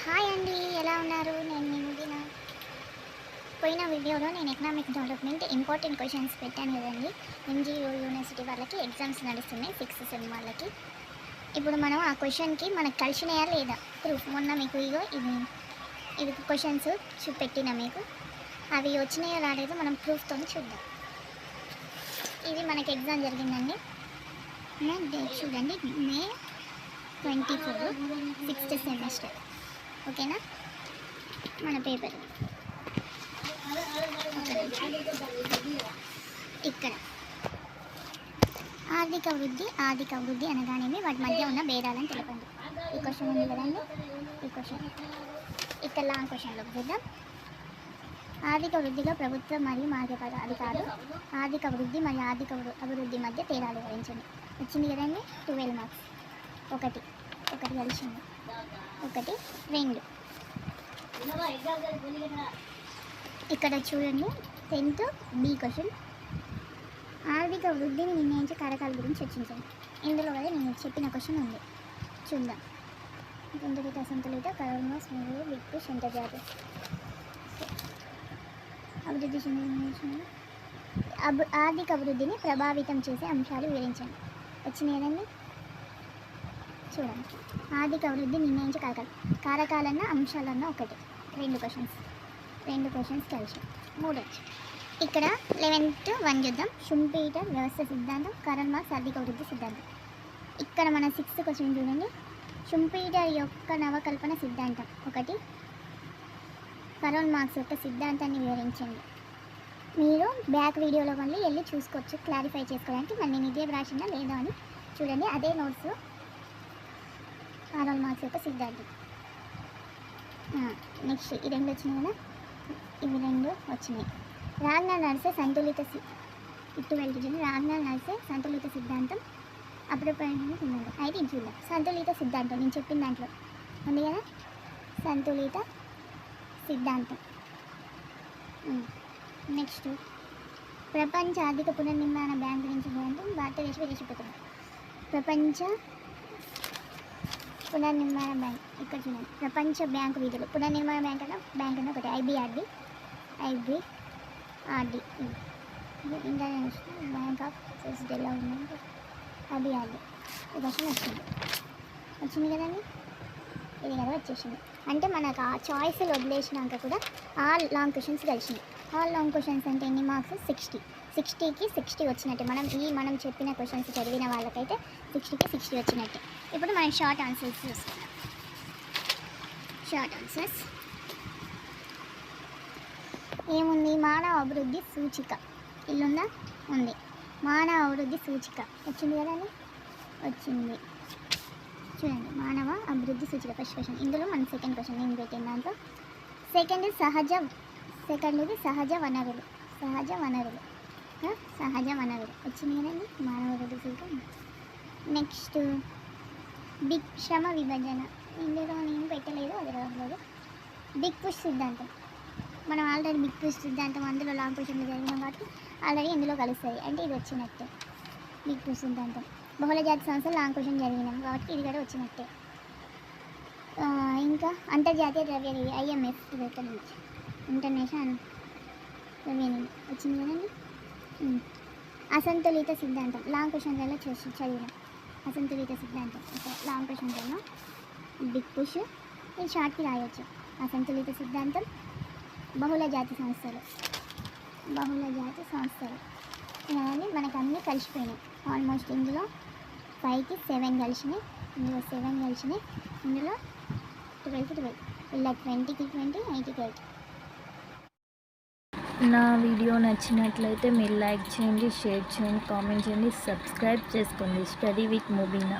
Hi అండి, ఎలా ఉన్నారు? నేను మీ ముబీనా. పోయిన వీడియోలో నేను ఎకనామిక్ డెవలప్మెంట్ ఇంపార్టెంట్ క్వశ్చన్స్ పెట్టాను కదండి. ఎంజీయూ యూనివర్సిటీ వాళ్ళకి ఎగ్జామ్స్ నడుస్తున్నాయి, 6th సెమ్ వాళ్ళకి. ఇప్పుడు మనం ఆ క్వశ్చన్కి మనకు కలిసినాయా లేదా ప్రూఫ్ మొన్న మీకు ఇగో ఇది క్వశ్చన్స్ చూపెట్టిన మీకు అవి వచ్చినాయో రాలేదో మనం ప్రూఫ్తో చూద్దాం. ఇది మనకి ఎగ్జామ్ జరిగిందండి. డేట్ చూడండి, May 24, 6th సెమిస్టర్. ఓకేనా, మన పేపర్ ఇక్కడ ఆర్థిక వృద్ధి అనగానేమి, వాటి మధ్య ఉన్న భేదాలను తెలపండి. ఈ క్వశ్చన్ ఉంది కదండి, ఈ క్వశ్చన్ ఇక్కడ లాంగ్ క్వశ్చన్లో చూద్దాం. ఆర్థిక వృద్ధిలో ప్రభుత్వ మరియు మార్గపద అధికారులు ఆర్థిక వృద్ధి మరియు అభివృద్ధి మధ్య తేడాలు వివరించండి. వచ్చింది కదండి, 12 మార్క్స్. ఒకటి కలిసింది, 1 2. ఇక్కడ చూడండి, 10th B క్వశ్చన్. ఆర్థిక వృద్ధిని నిర్ణయించే కారకాల గురించి చర్చించండి. ఇందులో కదా నేను చెప్పిన క్వశ్చన్ ఉంది, చూద్దాం. సంతులిత అసంతులిత కరోనా స్మూలు విప్పు శంతజాతి అభివృద్ధి చెందిన ఆర్థిక అభివృద్ధిని ప్రభావితం చేసే అంశాలు వివరించండి. వచ్చినాయి కదండి, చూడండి. ఆర్థిక అభివృద్ధి నిర్ణయించే కారకాలన్న అంశాలన్న ఒకటి. 2 క్వశ్చన్స్ కలిసి 3. ఇక్కడ 11th 1 చూద్దాం. షుంపీటర్ వ్యవస్థ సిద్ధాంతం, కరణ్ మార్క్స్ ఆర్థిక వృద్ధి సిద్ధాంతం. ఇక్కడ మన 6th క్వశ్చన్ చూడండి. షుంపీటర్ యొక్క నవకల్పన సిద్ధాంతం 1, కరోన్ మార్క్స్ యొక్క సిద్ధాంతాన్ని వివరించండి. మీరు బ్యాక్ వీడియోలో మళ్ళీ వెళ్ళి చూసుకోవచ్చు, క్లారిఫై చేసుకోవడానికి. మళ్ళీ నేను ఇదే రాసిందా లేదా అని చూడండి, అదే నోట్స్. కరోన్ మార్క్స్ యొక్క సిద్ధాంతం. నెక్స్ట్ ఈ 2 వచ్చినాయి కదా, ఇవి 2 వచ్చినాయి. రాగ్నాల్ నడిసే సంతులిత సంతులిత సిద్ధాంతం అప్పుడు అయితే ఇది చూద్దాం. సంతులిత సిద్ధాంతం నేను చెప్పిన దాంట్లో ఉంది కదా, సంతులిత సిద్ధాంతం. నెక్స్ట్ ప్రపంచ ఆర్థిక పునర్నిర్మాణ బ్యాంక్ గురించి భారతదేశ విదేశీ పెట్టుబడి. ప్రపంచ పునర్నిర్మాణ బ్యాంక్ ఇక్కడ చూడండి, ప్రపంచ బ్యాంకు విధులు. పునర్నిర్మాణ బ్యాంక్ అన్న ఒకటి, IBRD international bank of development, IBRD. ఈ క్వశ్చన్ వచ్చింది కదండి, ఇది కదా వచ్చేసింది. అంటే మనకు ఆ చాయిస్లు వదిలేసినాక కూడా ఆల్ లాంగ్ క్వశ్చన్స్ కలిసినాయి. ఆల్ లాంగ్ క్వశ్చన్స్ అంటే ఎన్ని మార్క్స్? 60కి 60 వచ్చినట్టే. మనం చెప్పిన క్వశ్చన్స్ చదివిన వాళ్ళకైతే 60కి 60 వచ్చినట్టే. ఇప్పుడు మనం షార్ట్ ఆన్సర్స్ చూస్తున్నాం. షార్ట్ ఆన్సర్స్ ఏముంది? మానవ అభివృద్ధి సూచిక ఇల్లుందా? ఉంది. మానవ అభివృద్ధి సూచిక వచ్చింది కదండి, వచ్చింది. చూడండి, మానవ అభివృద్ధి సూచిక ఫస్ట్ క్వశ్చన్. ఇందులో మన సెకండ్ క్వశ్చన్ నేను పెట్టిన దాంట్లో సెకండ్ది సహజ వనరులు వచ్చింది కదండి, మానవ అభివృద్ధి సూచిక. నెక్స్ట్ బిగ్ శ్రమ విభజన, ఇందులో నేను పెట్టలేదు, అది రాలేదు. బిగ్ పుష్ సిద్ధాంతం, మనం ఆల్రెడీ బిగ్ పుష్ సిద్ధాంతం అందులో లాంగ్ క్వశ్చన్లు జరిగినాం కాబట్టి ఆల్రెడీ ఇందులో కలుస్తుంది, అంటే ఇది వచ్చినట్టే. బిగ్ పుష్ సిద్ధాంతం బహుళజాతి సంస్థలు లాంగ్ క్వశ్చన్ జరిగినాం కాబట్టి ఇది కూడా వచ్చినట్టే. ఇంకా అంతర్జాతీయ ద్రవ్యనిధి IMF, ఇది ఎక్కడి నుంచి? ఇంటర్నేషనల్ ద్రవ్యనిధి వచ్చింది కదండి. అసంతులిత సిద్ధాంతం లాంగ్ క్వశ్చన్లలో చదివినాం. అసంతులిత సిద్ధాంతం లాంగ్ క్వశ్చన్లలో బిగ్ పుష్, ఇది షార్ట్కి రాయొచ్చు. అసంతులిత సిద్ధాంతం, బహుళజాతి సంస్థలు ఇవన్నీ మనకు అన్నీ కలిసిపోయినాయి ఆల్మోస్ట్. ఇందులో 5కి 7 కలిసినాయి, ఇందులో 7 కలిసినాయి, ఇందులో 12కి 12, ఇలా 20కి 20, 8కి 8. నా వీడియో నచ్చినట్లయితే మీరు లైక్ చేయండి, షేర్ చేయండి, కామెంట్ చేయండి, సబ్స్క్రైబ్ చేసుకోండి. Study with Mubeena.